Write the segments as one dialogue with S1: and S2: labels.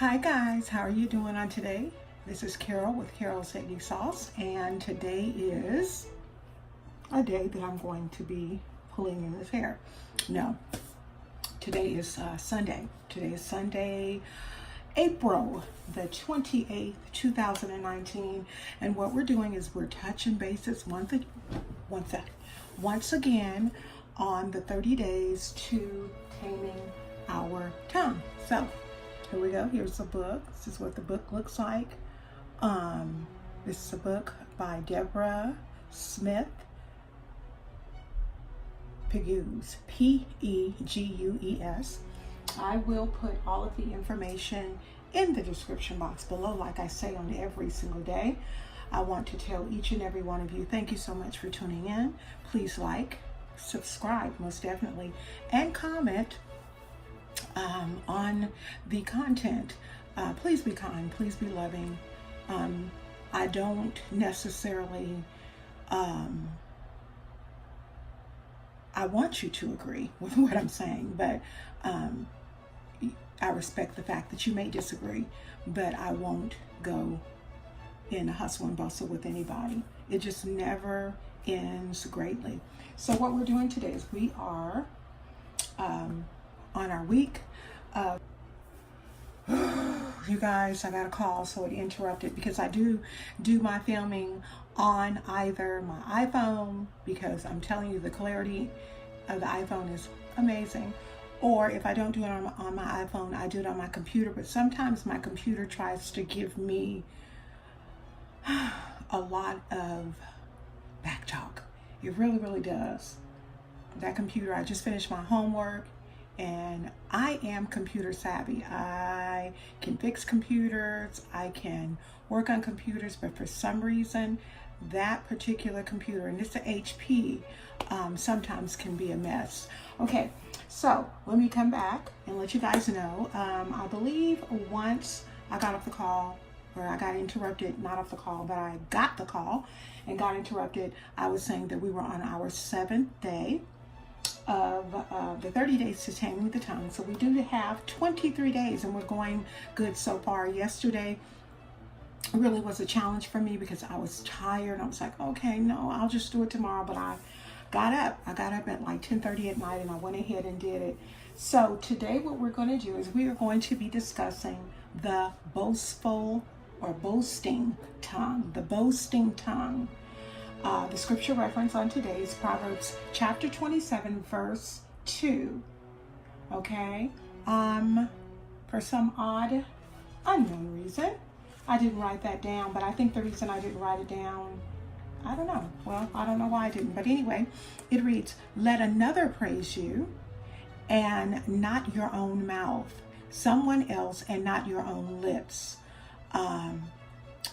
S1: Hi guys, how are you doing on today? This is Carol with Carol's Eggy Sauce, and today is a day that I'm going to be pulling in this hair. No, today is Sunday. Today is Sunday, April the 28th, 2019, and what we're doing is we're touching bases once again on the 30 days to taming our tongue. So here we go. Here's the book. This is what the book looks like. This is a book by Deborah Smith Pegues, Pegues. I will put all of the information in the description box below, like I say on every single day. I want to tell each and every one of you, thank you so much for tuning in. Please like, subscribe, most definitely, and comment on the content. Please be kind, please be loving. I don't necessarily, I want you to agree with what I'm saying, but I respect the fact that you may disagree, but I won't go in a hustle and bustle with anybody. It just never ends greatly. So what we're doing today is we are on our week. You guys, I got a call, so it interrupted because I do my filming on either my iPhone, because I'm telling you the clarity of the iPhone is amazing, or if I don't do it on my iPhone, I do it on my computer. But sometimes my computer tries to give me a lot of back talk. It really does. That computer, I just finished my homework, and I am computer savvy. I can fix computers, I can work on computers, but for some reason, that particular computer, and it's a HP, sometimes can be a mess. Okay, so let me come back and let you guys know. I believe once I got off the call, or I got interrupted, not off the call, but I got the call and got interrupted. I was saying that we were on our 7th day of the 30 days to taming the tongue. So we do have 23 days, and we're going good so far. Yesterday really was a challenge for me because I was tired. I was like, okay, no, I'll just do it tomorrow. But I got up at like 10:30 at night, and I went ahead and did it. So today what we're going to do is we are going to be discussing the boastful or boasting tongue, the boasting tongue. The scripture reference on today is Proverbs chapter 27, verse 2. Okay? For some odd, unknown reason, I didn't write that down, but I think the reason I didn't write it down, I don't know. Well, I don't know why I didn't. But anyway, it reads, "Let another praise you, and not your own mouth. Someone else and not your own lips."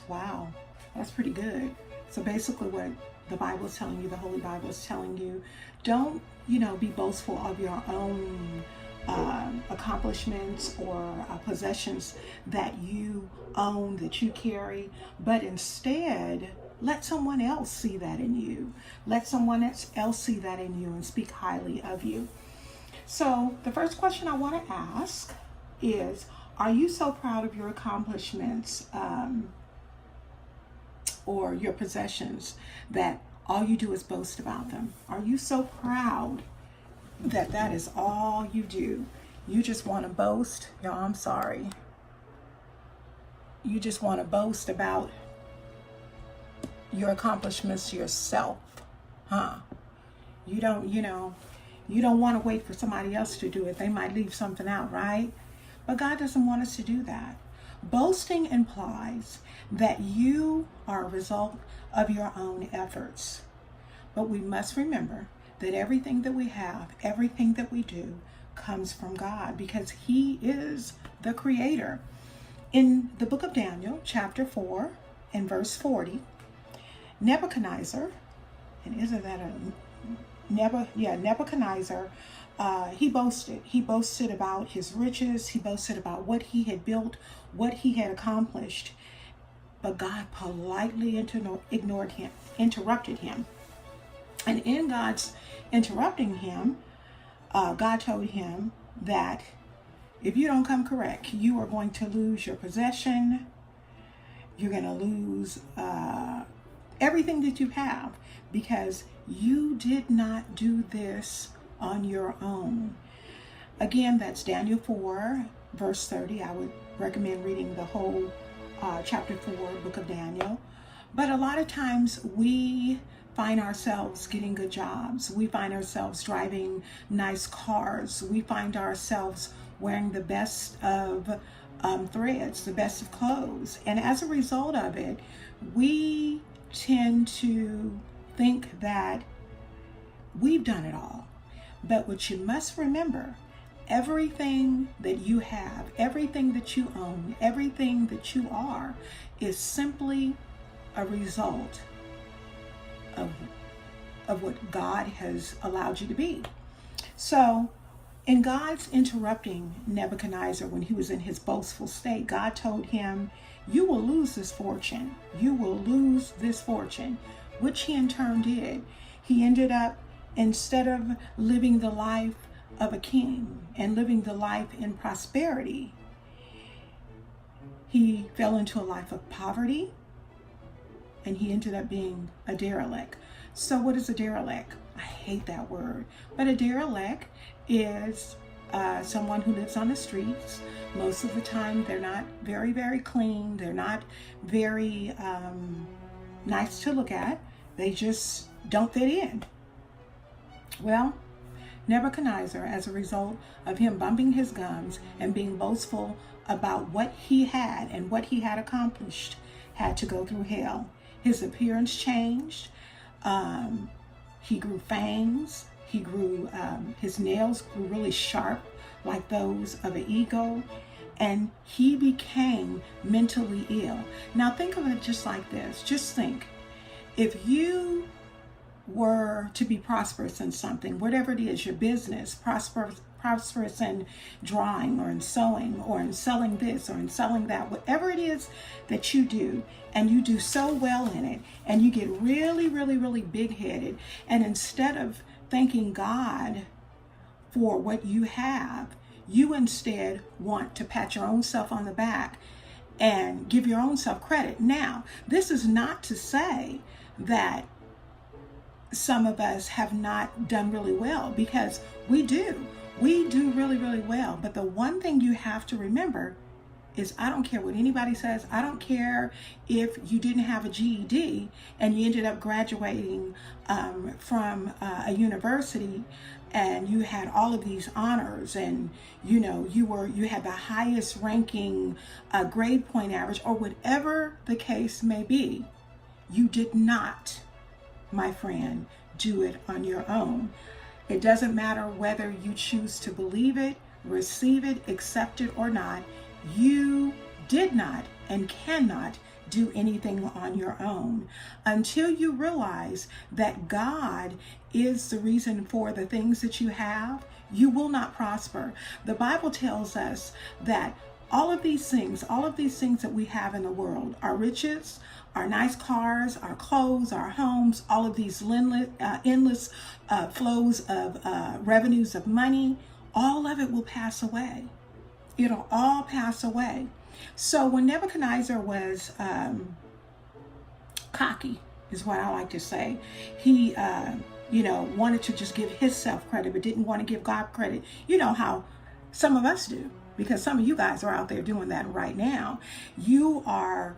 S1: Wow, that's pretty good. So basically what the Bible is telling you, the Holy Bible is telling you, don't, be boastful of your own accomplishments or possessions that you own, that you carry, but instead let someone else see that in you. Let someone else see that in you and speak highly of you. So the first question I want to ask is, are you so proud of your accomplishments or your possessions that all you do is boast about them? Are you so proud that that is all you do? You just want to boast. Y'all, I'm sorry. You just want to boast about your accomplishments yourself, huh? You don't want to wait for somebody else to do it. They might leave something out, right? But God doesn't want us to do that. Boasting implies that you are a result of your own efforts. But we must remember that everything that we have, everything that we do, comes from God, because He is the Creator. In the book of Daniel, chapter 4 and verse 40, Nebuchadnezzar, and isn't that Nebuchadnezzar, he boasted. He boasted about his riches. He boasted about what he had built, what he had accomplished. But God politely interrupted him. And in God's interrupting him, God told him that If you don't come correct, you are going to lose your possession. You're going to lose everything that you have, because you did not do this on your own. Again, that's Daniel 4, verse 30. I would recommend reading the whole chapter 4, book of Daniel. But a lot of times we find ourselves getting good jobs. We find ourselves driving nice cars. We find ourselves wearing the best of threads, the best of clothes. And as a result of it, we tend to think that we've done it all. But what you must remember, everything that you have, everything that you own, everything that you are, is simply a result of what God has allowed you to be. So in God's interrupting Nebuchadnezzar when he was in his boastful state, God told him, you will lose this fortune. You will lose this fortune, which he in turn did. He ended up, instead of living the life of a king and living the life in prosperity, he fell into a life of poverty, and he ended up being a derelict. So what is a derelict? I hate that word, but a derelict is someone who lives on the streets. Most of the time, they're not very, very clean. They're not very nice to look at. They just don't fit in. Well, Nebuchadnezzar, as a result of him bumping his gums and being boastful about what he had and what he had accomplished, had to go through hell. His appearance changed. He grew fangs. He grew, his nails grew really sharp, like those of an eagle, and he became mentally ill. Now think of it just like this. Just think, if you were to be prosperous in something, whatever it is, your business, prosperous in drawing or in sewing or in selling this or in selling that, whatever it is that you do, and you do so well in it, and you get really, really, really big-headed, and instead of thanking God for what you have, you instead want to pat your own self on the back and give your own self credit. Now, this is not to say that some of us have not done really well, because we do really, really well. But the one thing you have to remember is, I don't care what anybody says. I don't care if you didn't have a GED and you ended up graduating from a university and you had all of these honors, and you had the highest ranking grade point average, or whatever the case may be. You did not, my friend, do it on your own. It doesn't matter whether you choose to believe it, receive it, accept it or not. You did not and cannot do anything on your own until you realize that God is the reason for the things that you have. You will not prosper. The Bible tells us that all of these things that we have in the world, our riches, our nice cars, our clothes, our homes, all of these endless flows of revenues of money, all of it will pass away. It'll all pass away. So when Nebuchadnezzar was cocky, is what I like to say, he wanted to just give himself credit, but didn't want to give God credit. You know how some of us do, because some of you guys are out there doing that right now. You are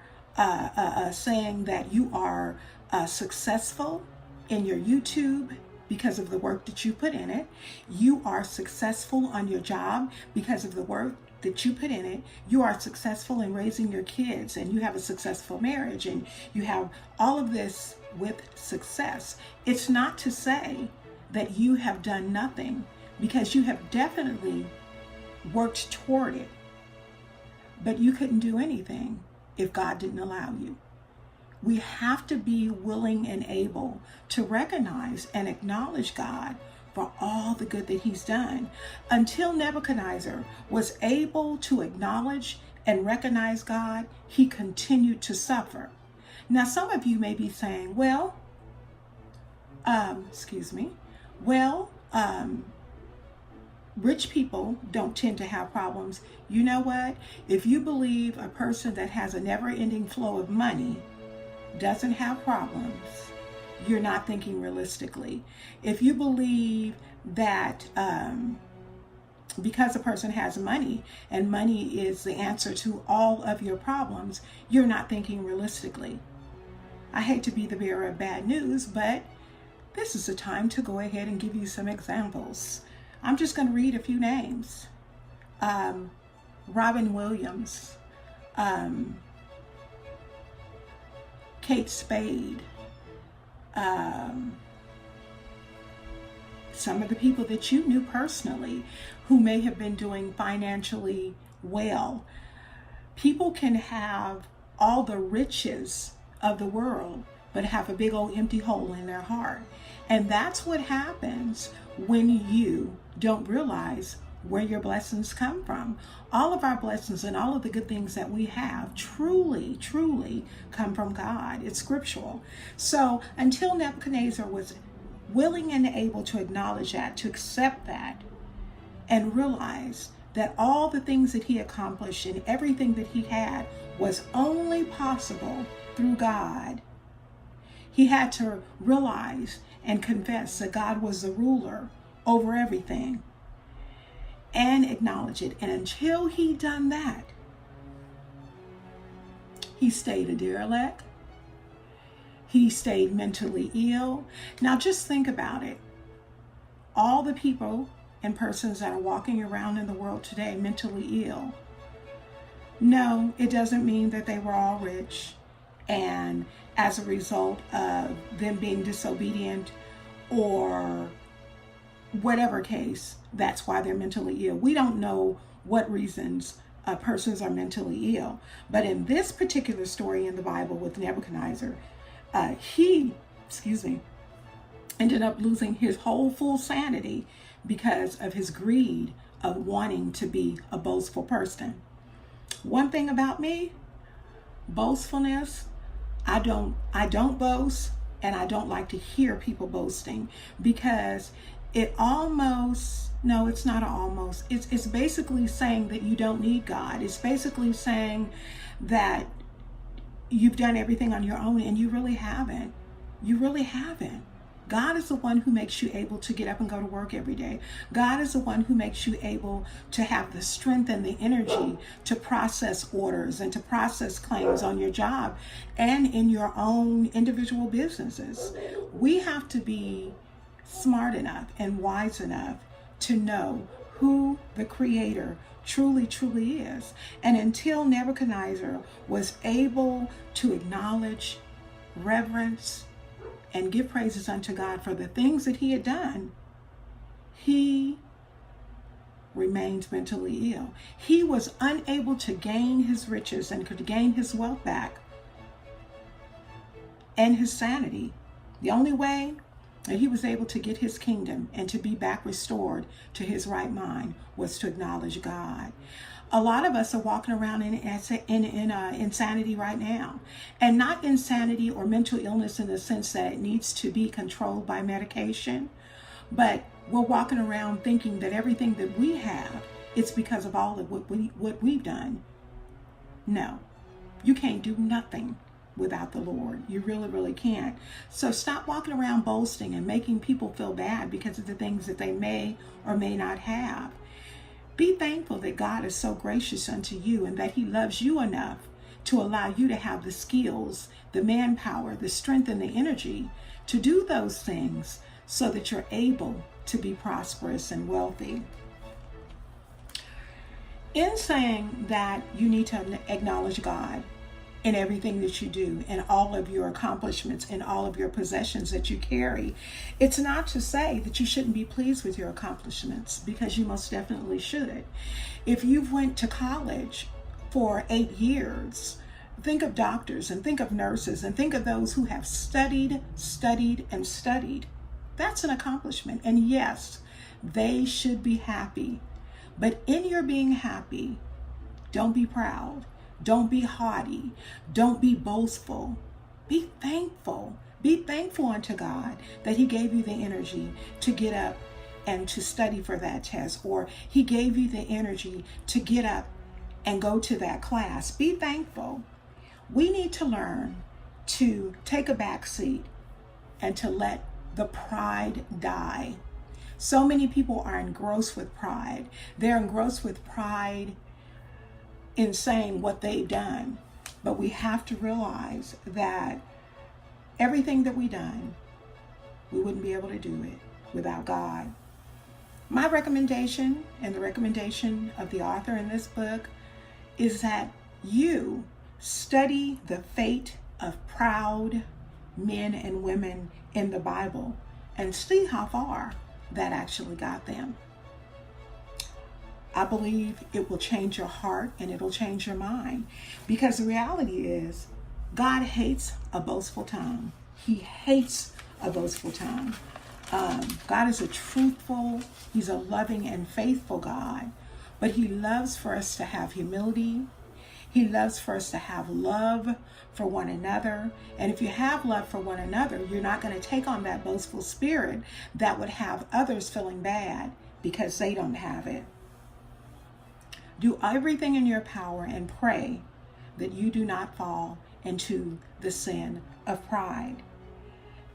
S1: saying that you are successful in your YouTube because of the work that you put in it. You are successful on your job because of the work that you put in it. You are successful in raising your kids, and you have a successful marriage, and you have all of this with success. It's not to say that you have done nothing, because you have definitely worked toward it, but you couldn't do anything if God didn't allow you. We have to be willing and able to recognize and acknowledge God for all the good that he's done. Until Nebuchadnezzar was able to acknowledge and recognize God, he continued to suffer. Now, some of you may be saying, well, rich people don't tend to have problems. You know what? If you believe a person that has a never-ending flow of money doesn't have problems, you're not thinking realistically. If you believe that because a person has money and money is the answer to all of your problems, you're not thinking realistically. I hate to be the bearer of bad news, but this is the time to go ahead and give you some examples. I'm just going to read a few names. Robin Williams, Kate Spade, some of the people that you knew personally who may have been doing financially well. People can have all the riches of the world, but have a big old empty hole in their heart. And that's what happens when you don't realize where your blessings come from. All of our blessings and all of the good things that we have truly, truly come from God. It's scriptural. So until Nebuchadnezzar was willing and able to acknowledge that, to accept that, and realize that all the things that he accomplished and everything that he had was only possible through God, he had to realize and confess that God was the ruler over everything and acknowledge it. And until he done that, he stayed a derelict. He stayed mentally ill. Now just think about it. All the people and persons that are walking around in the world today mentally ill, no, it doesn't mean that they were all rich, and as a result of them being disobedient or whatever case, that's why they're mentally ill. We don't know what reasons persons are mentally ill. But in this particular story in the Bible with Nebuchadnezzar, he ended up losing his whole full sanity because of his greed of wanting to be a boastful person. One thing about me, boastfulness, I don't boast, and I don't like to hear people boasting, because it almost, no, it's not almost, it's basically saying that you don't need God. It's basically saying that you've done everything on your own, and you really haven't. You really haven't. God is the one who makes you able to get up and go to work every day. God is the one who makes you able to have the strength and the energy to process orders and to process claims on your job and in your own individual businesses. We have to be smart enough and wise enough to know who the Creator truly, truly is. And until Nebuchadnezzar was able to acknowledge, reverence, and give praises unto God for the things that he had done, he remained mentally ill. He was unable to gain his riches and could gain his wealth back and his sanity. The only way that he was able to get his kingdom and to be back restored to his right mind was to acknowledge God. A lot of us are walking around in insanity right now, and not insanity or mental illness in the sense that it needs to be controlled by medication, but we're walking around thinking that everything that we have, it's because of all of what we've done. No, you can't do nothing without the Lord. You really, really can't. So stop walking around boasting and making people feel bad because of the things that they may or may not have. Be thankful that God is so gracious unto you and that he loves you enough to allow you to have the skills, the manpower, the strength, and the energy to do those things so that you're able to be prosperous and wealthy. In saying that you need to acknowledge God in everything that you do, in all of your accomplishments, in all of your possessions that you carry, it's not to say that you shouldn't be pleased with your accomplishments, because you most definitely should. If you've went to college for 8 years, think of doctors and think of nurses and think of those who have studied, and studied. That's an accomplishment. And yes, they should be happy. But in your being happy, don't be proud. Don't be haughty. Don't be boastful. Be thankful. Be thankful unto God that he gave you the energy to get up and to study for that test, or he gave you the energy to get up and go to that class. Be thankful. We need to learn to take a back seat and to let the pride die. So many people are engrossed with pride. They're engrossed with pride in saying what they've done. But we have to realize that everything that we've done, we wouldn't be able to do it without God. My recommendation, and the recommendation of the author in this book, is that you study the fate of proud men and women in the Bible and see how far that actually got them. I believe it will change your heart and it'll change your mind, because the reality is God hates a boastful tongue. He hates a boastful tongue. God is a truthful, he's a loving and faithful God, but he loves for us to have humility. He loves for us to have love for one another. And if you have love for one another, you're not going to take on that boastful spirit that would have others feeling bad because they don't have it. Do everything in your power and pray that you do not fall into the sin of pride.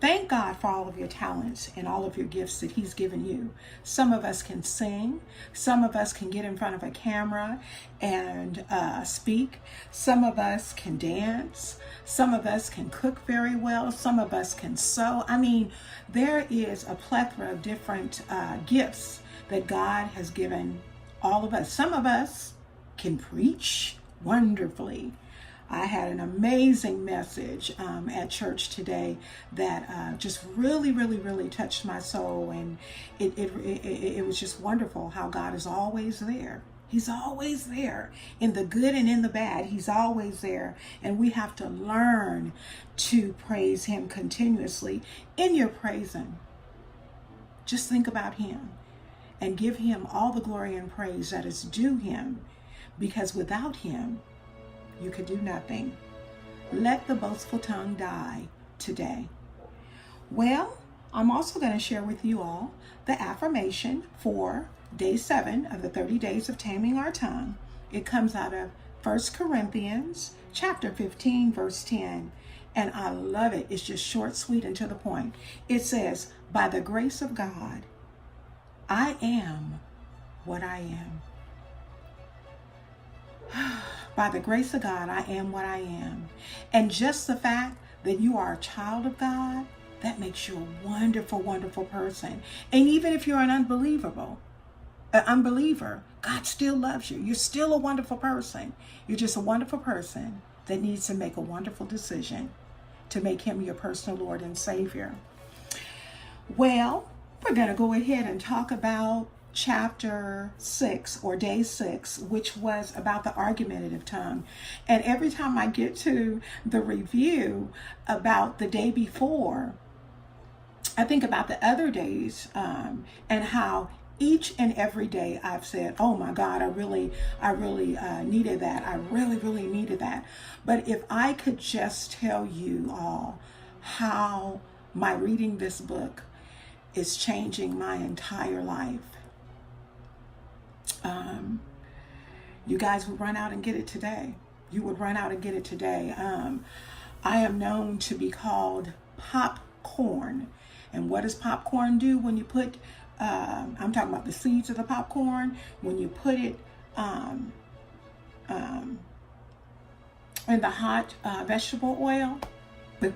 S1: Thank God for all of your talents and all of your gifts that he's given you. Some of us can sing. Some of us can get in front of a camera and speak. Some of us can dance. Some of us can cook very well. Some of us can sew. I mean, there is a plethora of different gifts that God has given all of us. Some of us can preach wonderfully. I had an amazing message at church today that just really touched my soul, and it was just wonderful how God is always there. He's always there in the good and in the bad. He's always there, and we have to learn to praise him continuously. In your praising, just think about him and give him all the glory and praise that is due him, because without him, you could do nothing. Let the boastful tongue die today. Well, I'm also going to share with you all the affirmation for day 7 of the 30 days of taming our tongue. It comes out of 1 Corinthians chapter 15, verse 10. And I love it. It's just short, sweet, and to the point. It says, by the grace of God, I am what I am. By the grace of God, I am what I am. And just the fact that you are a child of God, that makes you a wonderful, wonderful person. And even if you're an unbeliever, God still loves you. You're still a wonderful person. You're just a wonderful person that needs to make a wonderful decision to make him your personal Lord and Savior. Well, we're going to go ahead and talk about chapter 6 or day 6, which was about the argumentative tongue. And every time I get to the review about the day before, I think about the other days and how each and every day I've said, oh my God, I really needed that. I really needed that. But if I could just tell you all how my reading this book is changing my entire life. You guys would run out and get it today. You would run out and get it today. I am known to be called popcorn. And what does popcorn do when you put, I'm talking about the seeds of the popcorn, when you put it in the hot vegetable oil, it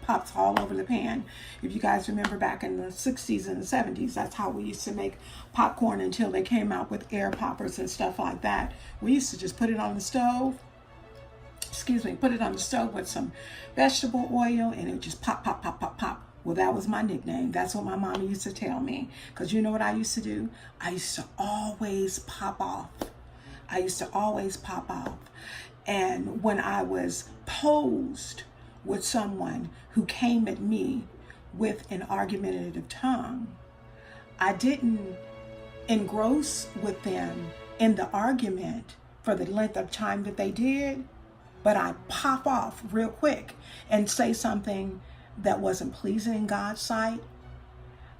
S1: pops all over the pan. If you guys remember back in the 60s and the 70s, that's how we used to make popcorn until they came out with air poppers and stuff like that. We used to just put it on the stove, put it on the stove with some vegetable oil, and it would just pop. Well, that was my nickname. That's what my mama used to tell me. Because you know what I used to do? I used to always pop off. And when I was posed with someone who came at me with an argumentative tongue, I didn't engross with them in the argument for the length of time that they did, but I pop off real quick and say something that wasn't pleasing in God's sight.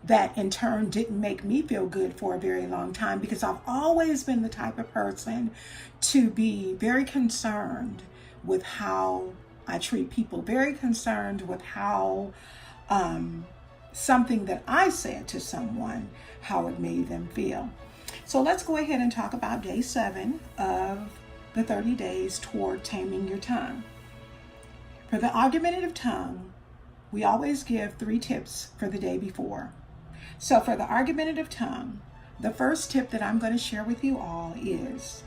S1: that in turn didn't make me feel good for a very long time, because I've always been the type of person to be very concerned with how I treat people, very concerned with how something that I said to someone, how it made them feel. So let's go ahead and talk about day 7 of the 30 days toward taming your tongue. For the argumentative tongue, we always give 3 tips for the day before. So for the argumentative tongue, the first tip that I'm going to share with you all is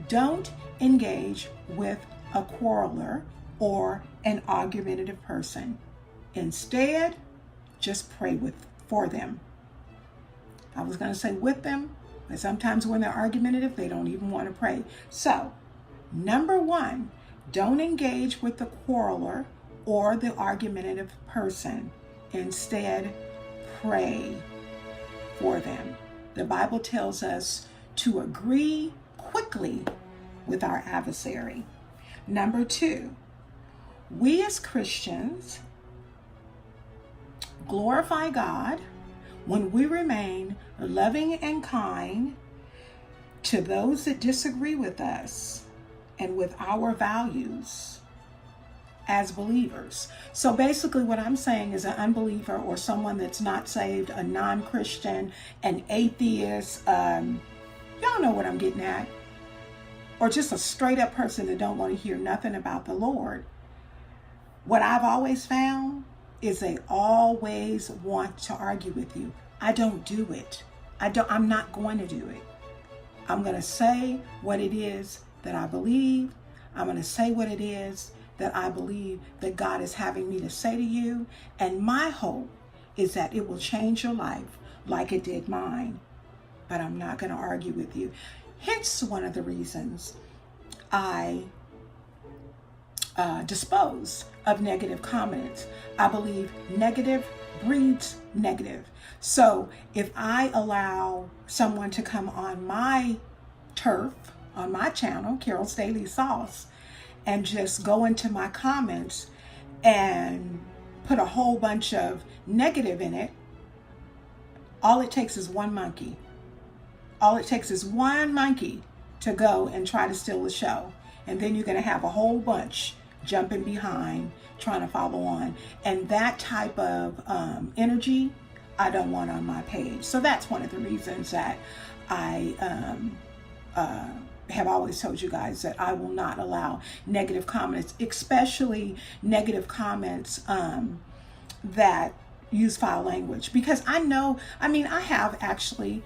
S1: don't engage with a quarreler or an argumentative person. Instead, just pray for them. I was going to say with them, but sometimes when they're argumentative, they don't even want to pray. So, number 1, don't engage with the quarreler or the argumentative person. Instead, pray for them. The Bible tells us to agree quickly with our adversary. Number 2, we as Christians glorify God when we remain loving and kind to those that disagree with us and with our values as believers. So basically what I'm saying is an unbeliever or someone that's not saved, a non-Christian, an atheist, y'all know what I'm getting at, or just a straight up person that don't want to hear nothing about the Lord. What I've always found is they always want to argue with you. I don't do it. I'm not going to do it. I'm going to say what it is that I believe. I'm going to say what it is that I believe that God is having me to say to you. And my hope is that it will change your life like it did mine. But I'm not going to argue with you. Hence one of the reasons I dispose of negative comments. I believe negative breeds negative. So if I allow someone to come on my turf, on my channel, Carol's Daily Sauce, and just go into my comments and put a whole bunch of negative in it, all it takes is one monkey. All it takes is one monkey to go and try to steal the show. And then you're going to have a whole bunch jumping behind, trying to follow on. And that type of energy, I don't want on my page. So that's one of the reasons that I have always told you guys that I will not allow negative comments, especially negative comments that use foul language. Because I have actually,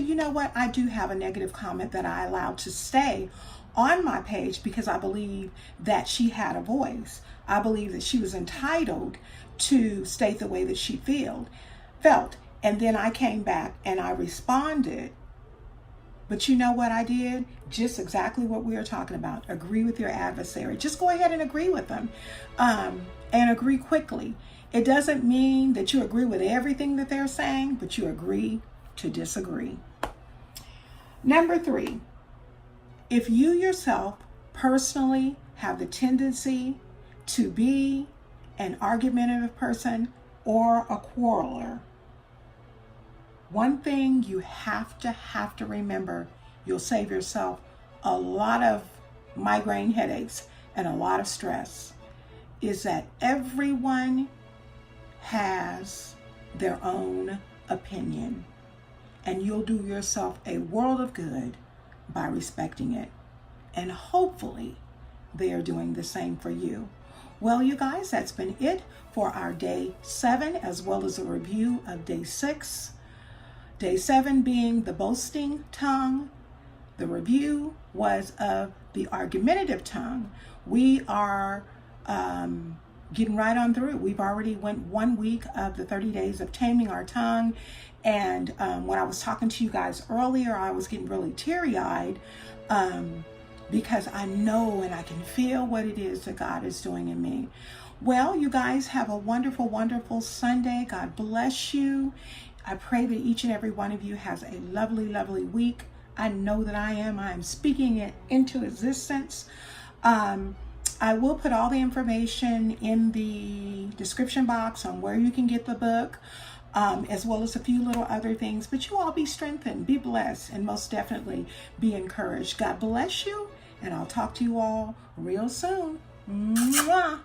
S1: you know what? I do have a negative comment that I allowed to stay on my page because I believe that she had a voice. I believe that she was entitled to state the way that she felt. And then I came back and I responded. But you know what I did? Just exactly what we were talking about. Agree with your adversary. Just go ahead and agree with them. And agree quickly. It doesn't mean that you agree with everything that they're saying, but you agree to disagree. Number 3, if you yourself personally have the tendency to be an argumentative person or a quarreler, one thing you have to remember, you'll save yourself a lot of migraine headaches and a lot of stress, is that everyone has their own opinion. And you'll do yourself a world of good by respecting it. And hopefully they are doing the same for you. Well, you guys, that's been it for our day 7, as well as a review of day 6. Day 7 being the boasting tongue. The review was of the argumentative tongue. We are getting right on through. We've already went 1 week of the 30 days of taming our tongue. And when I was talking to you guys earlier, I was getting really teary-eyed because I know and I can feel what it is that God is doing in me. Well, you guys have a wonderful, wonderful Sunday. God bless you. I pray that each and every one of you has a lovely, lovely week. I know that I am. I am speaking it into existence. I will put all the information in the description box on where you can get the book. as well as a few little other things. But you all be strengthened, be blessed, and most definitely be encouraged. God bless you, and I'll talk to you all real soon. Mwah.